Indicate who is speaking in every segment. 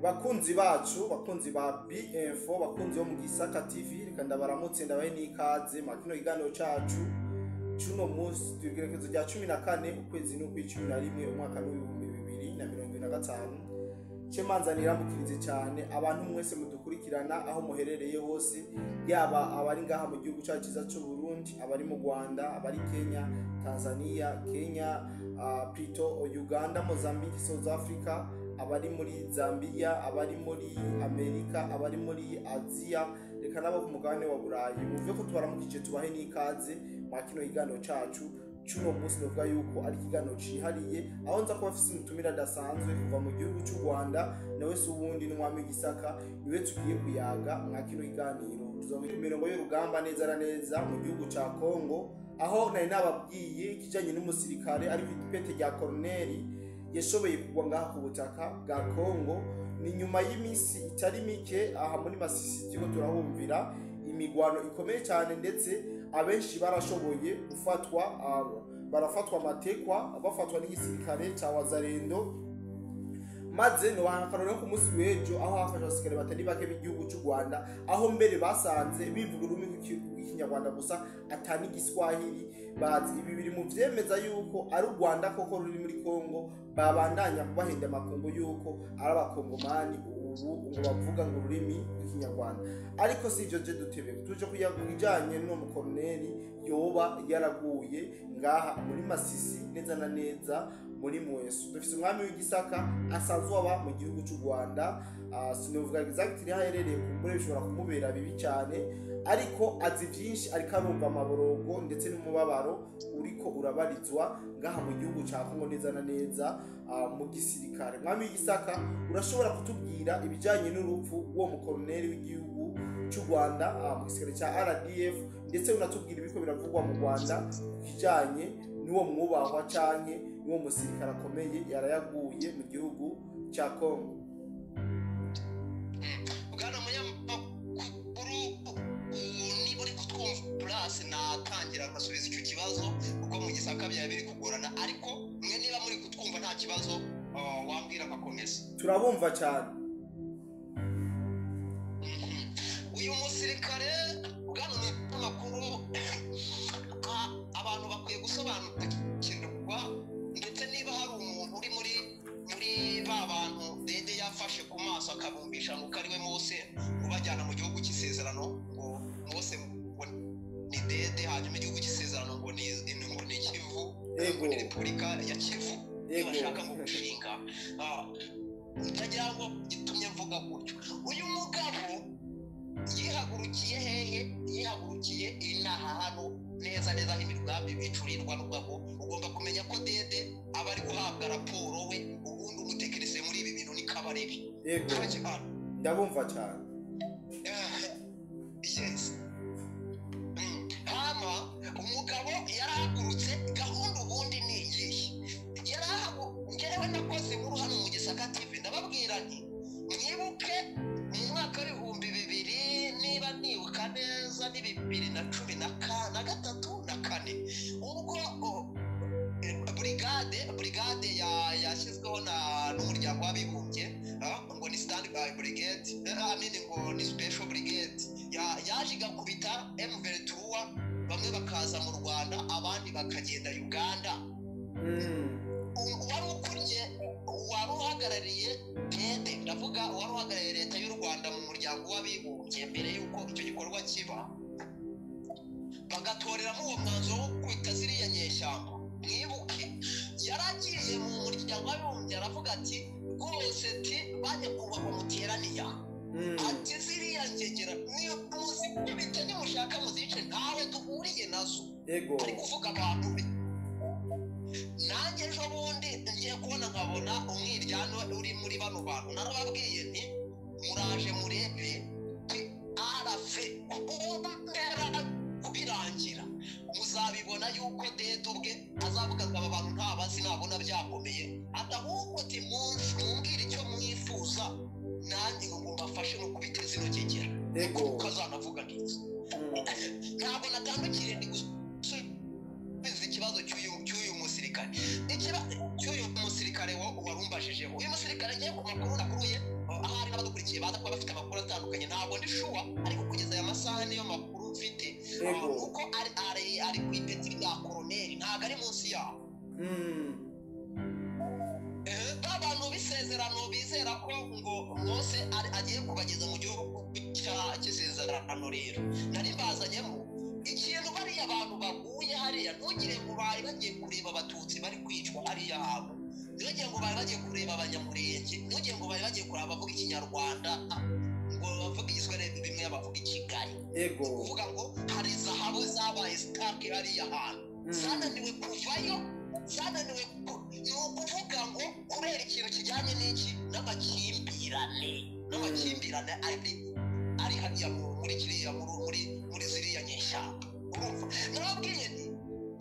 Speaker 1: bakunzi bacu, bakunzi ba B-Info, bakunzi bo mu Gisaka TV, reka ndabaramutse ndabahe n'ikaze mu kino kiganiro cacu cuno munsi tugerekezo rya 14 ukwezi n'ukwi11 umwaka w'2025. Cemanza nirambukirize cyane abantu mwese mudukurikirana aho muherereye hose, yaba abari ngaha mu gihugu cyacu cyiza cy'u Burundi, abari mu Rwanda, abari Kenya, Tanzania, Plutôt Uganda, Mozambique, South Africa, abari muri Zambia, abari muri Amerika, abari muri Asia, reka nabo ku mugabane wa Burayi. Muvye ko tubaramukije tubahe n'ikaze mu kino kiganiro cacu cuno munsi. Novuga yuko ari kiganiro cihariye aho nza kuba afise umutumira dasanzwe kuva mu gihugu cy'u Rwanda, nawe se ubundi n'umwami Gisaka, niwe tugiye kuyaga mu kino kiganiro. Tuzoba imirongo y'urugamba neza na neza mu gihugu ca Kongo, aho nari nababwiye ikijanye n'umusirikare ari kw'ipete rya Colonel yashoboye kugwa ngaha ku butaka bwa Kongo. Ni nyuma y'imisi itari mike aha muri Masisi tiko turahumvira imigwano ikomeye cyane, ndetse abenshi barashoboye gufatwa, barafatwa amatekwa, bafatwa n'igisirikare cya Wazalendo. Maze no bakarora ku munsi w'ejo aho hafashwe abasirikare batari bake b'igihugu cy'u Rwanda, aho mbere basanze bivuga ururimi rw'ikinyarwanda gusa atani Giswahili bazi. Ibi biri mu vyemeza yuko ari u Rwanda koko ruri muri Kongo, babandanya kubahenda amakungu yuko ari abakongomani ubu ngo bavuga ngo ururimi rw'ikinyarwanda. Ariko si ivyo je dutebe tuje kuyagujanye no mu Colonel yoba yaraguye ngaha muri Masisi neza na neza muri Mweso. Dufise umwami w'Igisaka asanzwe aba mu gihugu cy'u Rwanda, sinovuga exactly haherereye kumbure bishobora kumubera bibi cyane, ariko azi byinshi, ariko arumva amaborogo ndetse n'umubabaro uriko urabarizwa ngaha mu gihugu cya Kongo neza na neza mu gisirikare. Mwami w'Igisaka, urashobora kutubwira ibijanye n'urupfu wo mu Colonel w'igihugu cy'u Rwanda mu gisirikare cya RDF, ndetse unatubwira ibiko biravugwa mu Rwanda kijanye n'uwo mwubahwa canke n'uwo musirikare akomeye yarayaguye mu gihugu cya Kongo.
Speaker 2: Bwana munyamakuru, niba uri kutwumva plus natangira nkasubiza icyo kibazo kuko mu Gisaka bya biri kugorana, ariko mwe niba muri kutwumva nta kibazo wambwira nkakomeza.
Speaker 1: Turabumva cyane.
Speaker 2: Uyu musirikare bwana munyamakuru, abantu bakwiye gusobanukirwa, ndetse niba hari umuntu uri muri ba bantu Dede yafashe ku maso akabumbisha ngo kariwe Mose ubajyana mu gihugu cy'isezerano, ngo Mose ngo ni Dede, hanyuma igihugu cy'isezerano ngo ni Kivu, ngo ni Repubulika ya Kivu bashaka ngo gushinga. Ndagira ngo gitumye mvuga gutyo, uyu mugabo yihagurukiye hehe? Yihagurukiye inaha hano neza neza imigambi bicurirwa n'ubwo ugomba kumenya ko Dede aba ari guhabwa raporo we, ubundi umutekereze muri ibi bintu ni kabarebe.
Speaker 1: Yego, ndabumva cyane.
Speaker 2: Yes. Hama umugabo yarahagurutse, gahunda ubundi ni iyihe? Ngewe nakoze nkuru hano mu Gisaka TV, ndababwira nti mwibuke mu mwaka w'ibihumbi 2000 niba nibuka neza ni 2013 na 4, ubwo brigade yashyizweho n'umuryango w'abibumbye, ngo ni stand by brigade, ngo ni special brigade, yaje igakubita M23, bamwe bakaza mu Rwanda abandi bakagenda Uganda. Wari ukuriye, wari uhagarariye Dede, ndavuga wari uhagarariye leta y'u Rwanda mu muryango w'abibumbye mbere y'uko icyo gikorwa kiba, bagatoreramo uwo mwanzuro wo kwita ziriya nyeshyamba. Mwibuke yaragiye mu muryango w'abibumbye aravuga ati rwose ati bajya kubaka muteraniya, ati ziriya ngegera niyo muzikubite nimushaka muzice ntawe duhuriye nazo. Ari kuvuga abantu be. Nanjye ejo bundi ngiye kubona nkabona umwiryano uri muri bano bantu, narababwiye nti muraje murebe arafe kubirangira muzabibona yuko Dede ubwe azavuga ngo aba bantu ntabazi nabona byakomeye, atahubwo ati mumbwira icyo mwifuza nanjye ngo mbafashe no kubiteza ino ngegera. Kuko azanavuga niki ntabwo natandukire ndi gusubiza ikibazo cy'uyu musirikare, cy'uyu musirikare warumbashije. Uyu musirikare ngiye ku makuru nakuruye aha badukurikiye baza kuba bafite amakuru atandukanye ntabwo ndi shuwa ariko kugeza aya masaha niyo makuru mfite kuko ari ku ipeti rya koroneri ntabwo ari munsi yaho abantu b'isezerano bizera ko ngo Mose agiye kubageza mu gihugu cy'isezerano rero nari mbazanyemo ikintu bariya abantu baguye hariya ntugire ngo bari bagiye kureba abatutsi bari kwicwa hariya hantu ntugire ngo bari bagiye kureba abanyamurenge ntugire ngo bari bagiye kureba abavuga ikinyarwanda ngo bavuga igiswahili bimwe bavuga ikigali kuvuga ngo hari zahabu zabaye sitake hariya hantu zananiwe kuvayo zananiwe ni ukuvuga ngo kubera ikintu kijyanye n'iki n'amakimbirane ari hariya muri kiriya muri ziriya nyeshyamba urumva nababwiye nti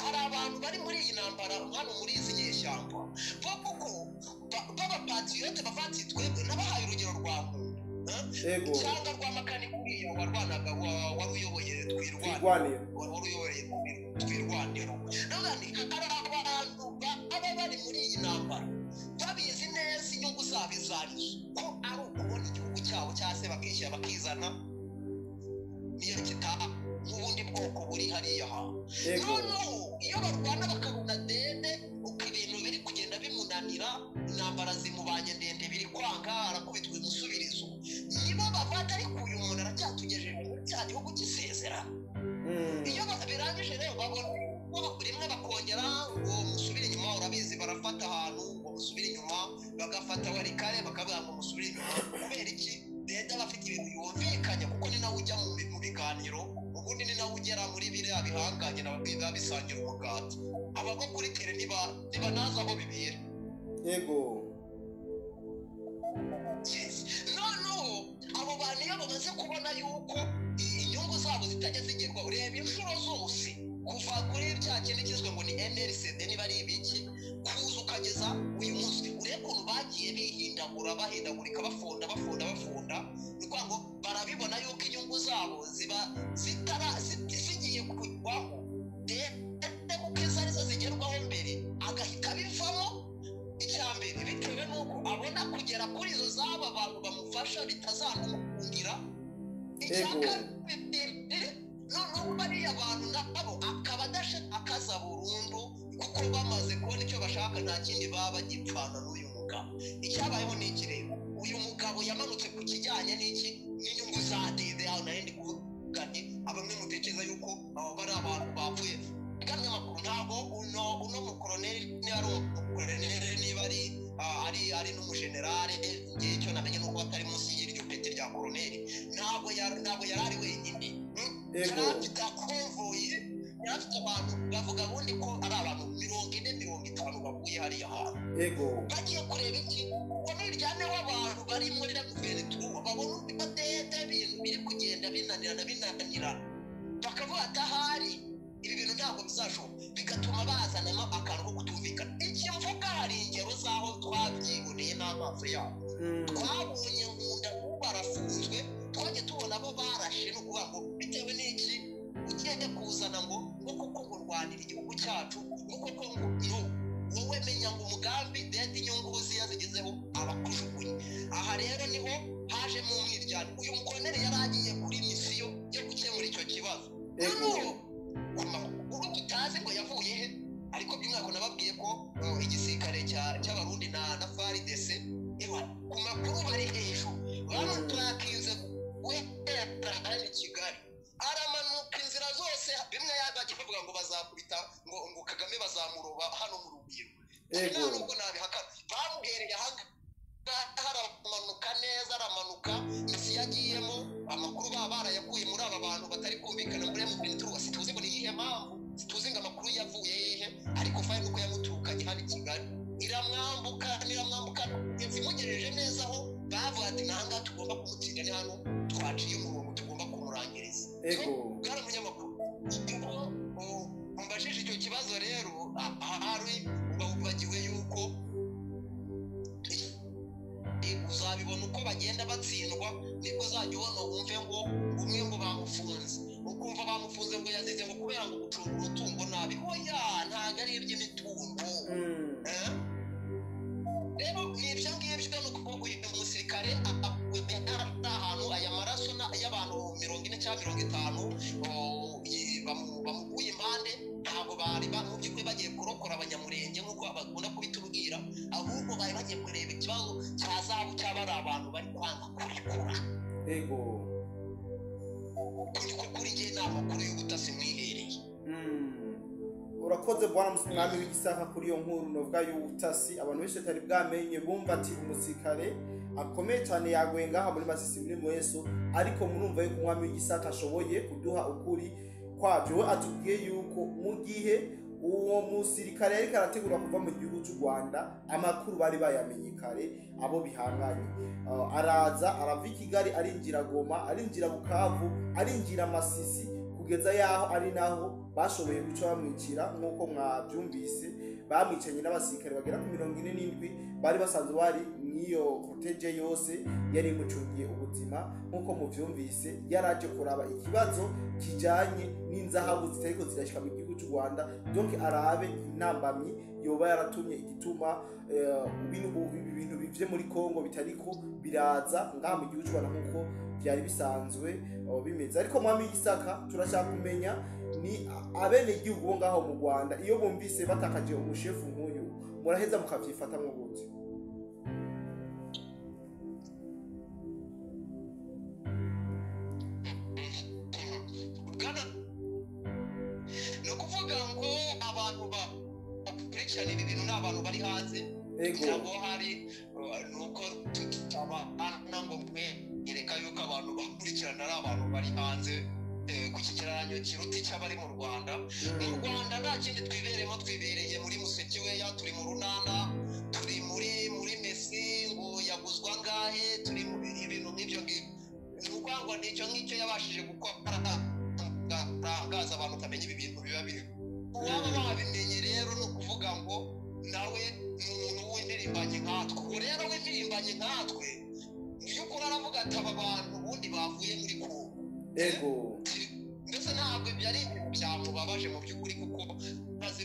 Speaker 2: hari abantu bari muri iyi ntambara hano muri izi nyeshyamba kuko b'abapatriyote bavati twebwe nabahaye urugero rwa muntu cyangwa rwa makanika uriya warwanaga wari uyoboye twirwaniro nabandi hari abantu baba bari muri iyi ntambara babizi neza inyungu zabo izarizo ko ari ukubona igihugu cyabo cyangwa se bakishyira bakizana niyo kitaha nk'ubundi bwoko buri hariya hantu noneho iyo barwana bakabona ndende uko ibintu biri kugenda bimunanira intambara zimubanye ndende biri kwanga arakubitwa umusubirizo nibo bavata ariko uyu muntu aracyatugejeje muri cya gihugu cy'isezerano iyo birangije rero babona rimwe bakongera ngo musubire inyuma urabizi barafata ahantu ngo musubire inyuma bagafata warikare bakavuga ngo musubire inyuma kubera iki leta bafite ibintu yumvikanye kuko ni nawe ujya mu biganiro ubundi ni nawe ugera muri biriya bihanganye n'ababwira bisangira umugati abava kuri tere niba naza aho bibera noneho abo bantu iyo bamaze kubona yuko inyungu zabo zitajya zigerwaho reba inshuro zose kuva kuri cya kintu kizwe ngo ni NLCD niba ari ibiki kuza ukageza uyu munsi urebe ukuntu bagiye bahindagurika bafonda ni ukuvuga ngo barabibona yuko inyungu zabo ziba zigiye kugwaho ndetse kuko izo arizo zigerwaho mbere agahita bivamo icya mbere bitewe n'uko abona kugera kuri izo z'aba bantu bamufasha bitazamukundira icya kabiri noneho bariya abantu nabo akaba adashaka burundu kuko bamaze kubona icyo bashaka nta kindi baba bagipfana n'uyu mugabo icyabayeho ni iki rero uyu mugabo yamanutse ku kijyanye n'iki n'inyungu za dede aho nari ndi kuvuga nti abamwe mutekereza yuko abo bari abantu bapfuye kandi amakuru ntabwo uno mukoroneri niba ari umukoroneri niba ari n'umujenerale ngiye icyo namenye nuko atari munsi y'iryo peti rya koroneri ntabwo yari ari wenyine yari afite konvoyi yari afite abantu bavuga bundi ko ari abantu 40-50 bavuye hariya hantu bagiye kureba iki ngo niryane w'abantu bari muri guverinoma babona uko dede ibintu biri kugenda binanirana bakavuga atahari ibi bintu ntabwo bizashoboka bigatuma bazanamo akantu ko kutumvikana iki mvuga hari ingero z'aho twabyiboneye n'amaso yabo twabonye nkunda barafunzwe twajya tubona abo barashe no kuvuga ngo bitewe n'iki ugende kuzana ngo koko kurwanira igihugu cyacu koko ngo wowe menya ngo umugambi dede inyungu ziyazigezeho abakujugunye aha rero niho haje mu mwiryane uyu mukoroneri yari agiye kuri misiyo yo gukemura icyo kibazo ubu tutazi ngo yavuye he ariko by'umwaka nababwiye ko igisirikare cy'abarundi na FARDC ku makuru bari hejuru bamutwakinze guhera hano i Kigali aramanuka inzira zose bimwe yabagiye bavuga ngo bazakubita ngo Kagame bazamuroba hano mu rubyiruko nubwo nabihakana bamuhereye aramanuka neza aramanuka isi yagiyemo amakuru barayakuye muri aba bantu batari kumvikana muri M23 situzi ngo ni iyihe mpamvu situzi ngo amakuru yavuye hehe ariko fayini uko yamuturukanye hano i Kigali iramwambuka yazimugereje neza aho bavuga ati nanga tugomba kumutsinda ni hano twaciye umurongo tugomba kumurangiriza bwari umunyamakuru mbajije icyo kibazo rero ahari bagiwe yuko uzabibona uko bagenda batsindwa niko uzajya ubona wumve ngo umwe ngo bamufunze ukumva bamufunze ngo yazize ngo kubera ngo gucunga urutungo nabi hoya ntabwo ari iby'imitungo rero ni ibyo ngibyo no kuko uyu musirikare cyangwa 50 bamuguye impande ntabwo bari bamubyukwe bagiye kurokora abanyamurenge nk'uko bakunda kubitubwira ahubwo bari bagiye kureba ikibazo cyazabu cy'abari abantu bari kwanga kurikura
Speaker 1: ego
Speaker 2: kuri ngiye n'amakuru y'ubutasi mwihereye
Speaker 1: urakoze bwana mwami w'igisaka kuri iyo nkuru novuga y'ubutasi abantu benshi batari bwamenye bumva ati umusirikare akomeye cyane yaguye ngaha muri Masisi muri Mweso ariko murumva yuko umwami w'igisaka ashoboye kuduha ukuri kwabyo we atubwiye yuko mu gihe uwo musirikare yari karategura kuva mu gihugu cy'u Rwanda amakuru bari bayamenye kare abo bihanganye araza arava i Kigali arinjira Goma arinjira Bukavu arinjira Masisi kugeza yaho ari naho bashoboye guca bamwicira nk'uko mwabyumvise bamwicanye n'abasirikare bagera ku 47 bari basanzwe bari niyo cortege yose yari imucungiye ubuzima nk'uko muvyumvise yaraje kuraba ikibazo kijanye n'inzahabu zitariko zirashika mu gihugu cy'u Rwanda donc arabe intambamyi yoba yaratumye igituma ibintu bivye muri Kongo bitariko biraza ngaha mu gihugu cy'u Rwanda nk'uko byari bisanzwe bimeze ariko mwami w'igisaka turashaka kumenya ni abene igihugu bo ngaho mu Rwanda iyo bumvise batakaje umushefu nk'uyu muraheza mukavyifata mu gute
Speaker 2: no kuvuga ngo abantu bakurikirana ibi bintu n'abantu bari hanze
Speaker 1: ego
Speaker 2: hari nuko tutaba nango mwe yereka yuko abantu bakurikirana ari abantu bari hanze ku kigereranyo kiruta icy'abari mu Rwanda nta kindi twibereye muri Musekeweya turi mu Runana turi muri Messi ngo yaguzwa ngahe turi mu ibintu nk'ibyo n'ubwango nicyo yabashije gukora gaza abantu kamenya ibi bintu biba biri waba babimenye rero no kuvuga ngo nawe umuntu w'indirimbanye nkatwe rero w'indirimbanye nkatwe by'ukuri aravuga ati aba bantu ubundi bavuye muri Kongo
Speaker 1: ego
Speaker 2: mbese ntabwo byari byamubabaje mu by'ukuri kuko bazi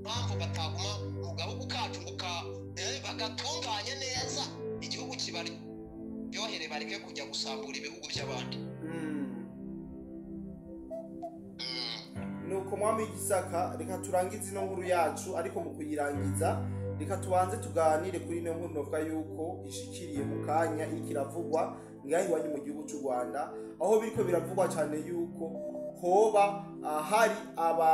Speaker 2: mpamvu bataguma mugabo kacu bagatunganye neza igihugu kibari yohere bareke kujya gusambura ibihugu by'abandi
Speaker 1: nuko mwami w'igisaka reka turangize ino nkuru yacu ariko mu kuyirangiza reka tubanze tuganire kuri ino nkuru novuga yuko ishikiriye mu kanya ikiravugwa ngaho iwanyu mu gihugu cy'u Rwanda aho biriko biravugwa cyane yuko hoba hari aba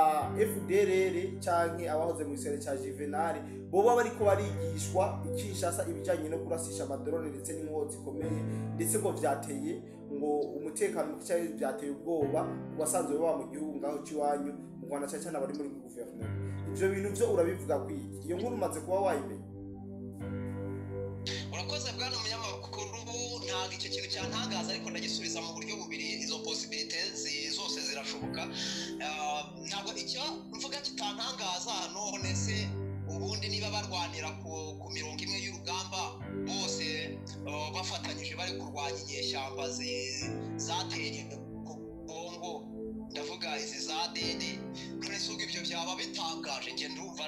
Speaker 1: FDLR canke abahoze mu gisere cya Juvenal boba bariko barigishwa ikishasa ibijanye no kurasisha amadrone ndetse n'inkozi zikomeye ndetse ngo vyateye ngo umutekano mukicaye byateye ubwoba wasanzwe baba mu gihugu ngaho ciwanyu mu Rwanda cyane abari muri guverinoma ivyo bintu byo urabivuga kwiki iyo nkuru umaze kuba wayimenye
Speaker 2: urakoze bwana umunyamakuru ntabwo icyo kintu cyantangaza ariko ndagisubiza mu buryo bubiri izo possibilities zose zirashoboka ntabwo icyo mvuga kitantangaza none se ubundi niba barwanira ku mirongo imwe y'urugamba bose bafatanyije bari kurwanya inyeshyamba zateye Kongo ndavuga izi za dede none se ibyo byaba bitangaje nge ndumva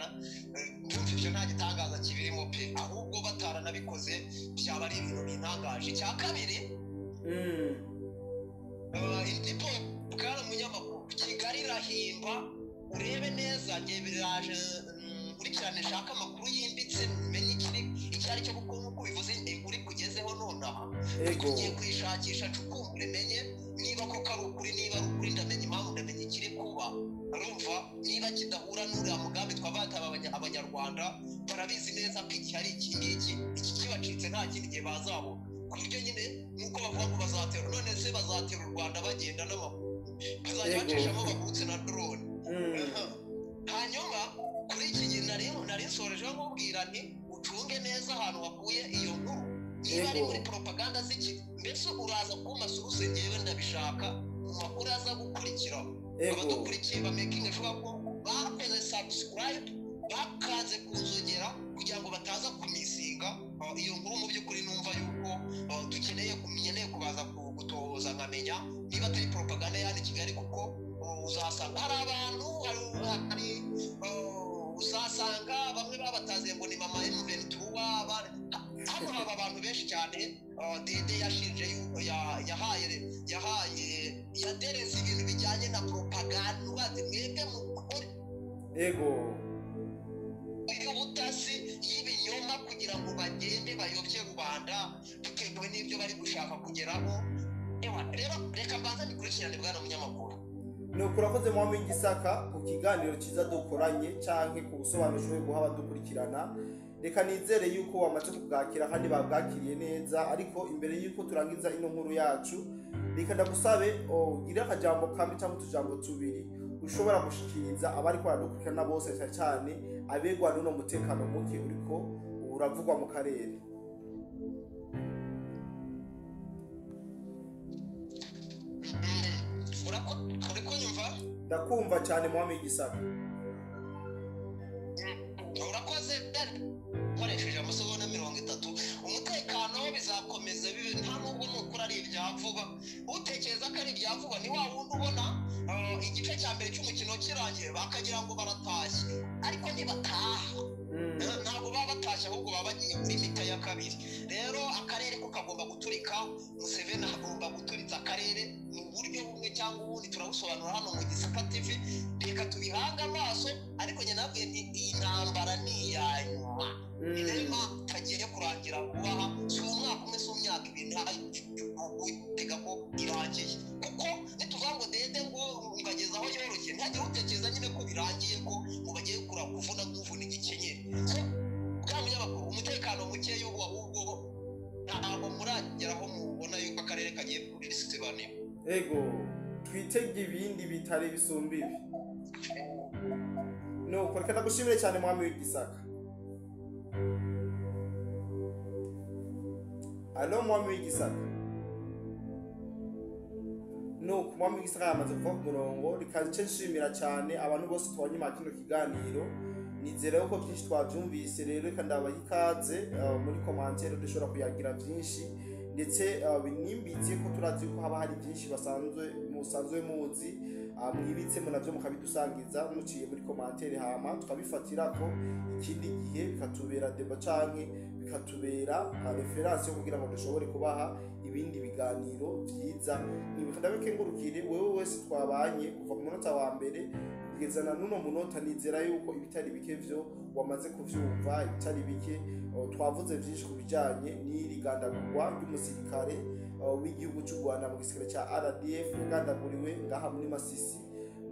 Speaker 2: ibyo nta gitangaza kibirimo pe ahubwo bataranabikoze byaba ari ibintu bintangaje icya kabiri indipo bwana munyamakuru Kigali irahimba urebe neza nge biraje kurikirane shaka amakuru yimbitse menye icyari cyo kuko nkuko bivuze uri kugezeho nonaha ugiye kwishakisha cukumbure menye niba koko ari ukuri niba ari ukuri ndamenye impamvu ndamenye ikiri kuba urumva niba kidahura n'uriya mugambi twabata abanyarwanda barabizi neza ko iki ari iki ngiki iki kibacitse nta kindi gihe bazabona ku buryo nyine nk'uko bavuga ngo bazatera none se bazatera u Rwanda bagenda n'amaguru bazajya bacishamo bagurutse na drone hanyuma kuri iki gihe nari nsorejeho nkubwira nti ucunge neza ahantu wakuye iyo nkuru niba ari muri propaganda z'iki mbese uraza kuma suruse ngewe ndabishaka mu makuru aza gukurikiraho abadukurikiye bamakinga sure ko bakoze subscribe bakaze kunzogera kugira ngo bataza kumisinga iyo nkuru mu by'ukuri numva yuko dukeneye kubaza gutoza nkamenya niba atari propaganda yani Kigali kuko uzasanga hari abantu uzasanga bamwe babataze ngo ni mama M23 hano haba abantu benshi cyane dede yashinje yadereza ibintu bijyanye na propaganda ubazi mwebwe mukore
Speaker 1: ego
Speaker 2: y'ubutasi y'ibinyoma kugira ngo bagende bayobye rubanda bitewe n'ibyo bari gushaka kugeraho. Rero reka mbanza nikurikirane bwana munyamakuru.
Speaker 1: Urakoze mu Gisaka ku kiganiro cyiza dukoranye canke ku busobanuro bwo guha abadukurikirana. Reka nizere yuko wamaze kubwakira kandi babwakiriye neza, ariko imbere yuko turangiza ino nkuru yacu reka ndagusabe gira akajambo kamwe cyangwa utujambo tubiri ushobora gushikiriza abari ko baradukurikirana bose cyane abegwa n'uno mutekano muke uriko uravugwa mu karere. Ndakumva cyane mu Gisaka.
Speaker 2: Urakoze koresheje amasogonda 30 umutekano bizakomeza bibe nta nubwo nukura ari ibyavuba. Utekereza ko ari ibyavuba ni wa wundi ubona igice cya mbere cy'umukino kirangiye bakagira ngo baratashye ariko ntibataha. Ntabwo baba batashye ahubwo baba bagiye muri mita ya kabiri. Rero akarere ko kagomba guturika, Museveni agomba guturitsa akarere mu buryo bumwe cyangwa ubundi. Turabusobanura hano mu Gisaka TV, reka tubihanga amaso, ariko njye nabwiye nti iyi ntambara ni iyanyuma. Inema tagiye kurangira vuba, si umwaka umwe si umyaka ibiri, tega ko irangiye. Kuko nituvuga ngo dede ngo ngageza aho yoroshye, ntihagire utekereza nyine ko birangiye ko ngo bagiye kuvuna kuvuna igikenyeri. Bwamenya bakuru umutekano muke y'ubu ahubwo ntabwo murageraho mubona yuko akarere kagiye kuri sitebane.
Speaker 1: Ego twitege ibindi bitari bisumbibi. No reka ndagushimire cyane mwami w'Igisaka. Alo mwami w'Igisaka. No mwami w'Igisaka yamaze kuva ku murongo, rikaze nshimira cyane abantu bose twanyuma kino kiganiro. Nizere ko byinshi twabyumvise, rero reka ndabaha ikaze muri commentaire dushobora kuyagira byinshi, ndetse binimbitse ko turazi ko haba hari byinshi musanzwe muzi mwibitse munavyo mukabidusangiza muciye muri commentaire, hama tukabifatira ko ikindi gihe bikatubera deba canke bikatubera reference yo kugira ngo dushobore kubaha ibindi biganiro byiza. Ndabikengurukire wewe wese twabanye kuva ku munota wa mbere kugeza na nuno munota. Nizera yuko ibitari bike vyo wamaze kuvyumva, ibitari bike twavuze byinshi ku bijanye n'irigandagurwa ry'umusirikare w'igihugu cy'u Rwanda mu gisirikare cya RDF yagandaguriwe ngaha muri Masisi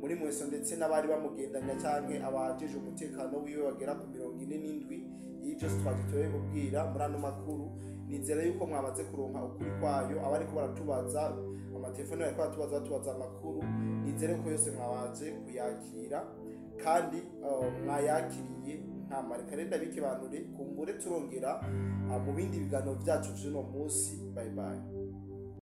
Speaker 1: muri Mweso, ndetse n'abari bamugendanya canke abajeje umutekano wiwe bagera ku 47. Ibyo twaje kubwira muri ano makuru. Nizera yuko mwamaze kuronka ukuri kwayo, abari ko baratubaza amatelefone bariko batubaza amakuru. Nizere ko yose mwabaje kuyakira kandi mwayakiriye nta mareka. Renda bike banure kumbure turongera mu bindi biganiro byacu by'uno munsi. Bye bye.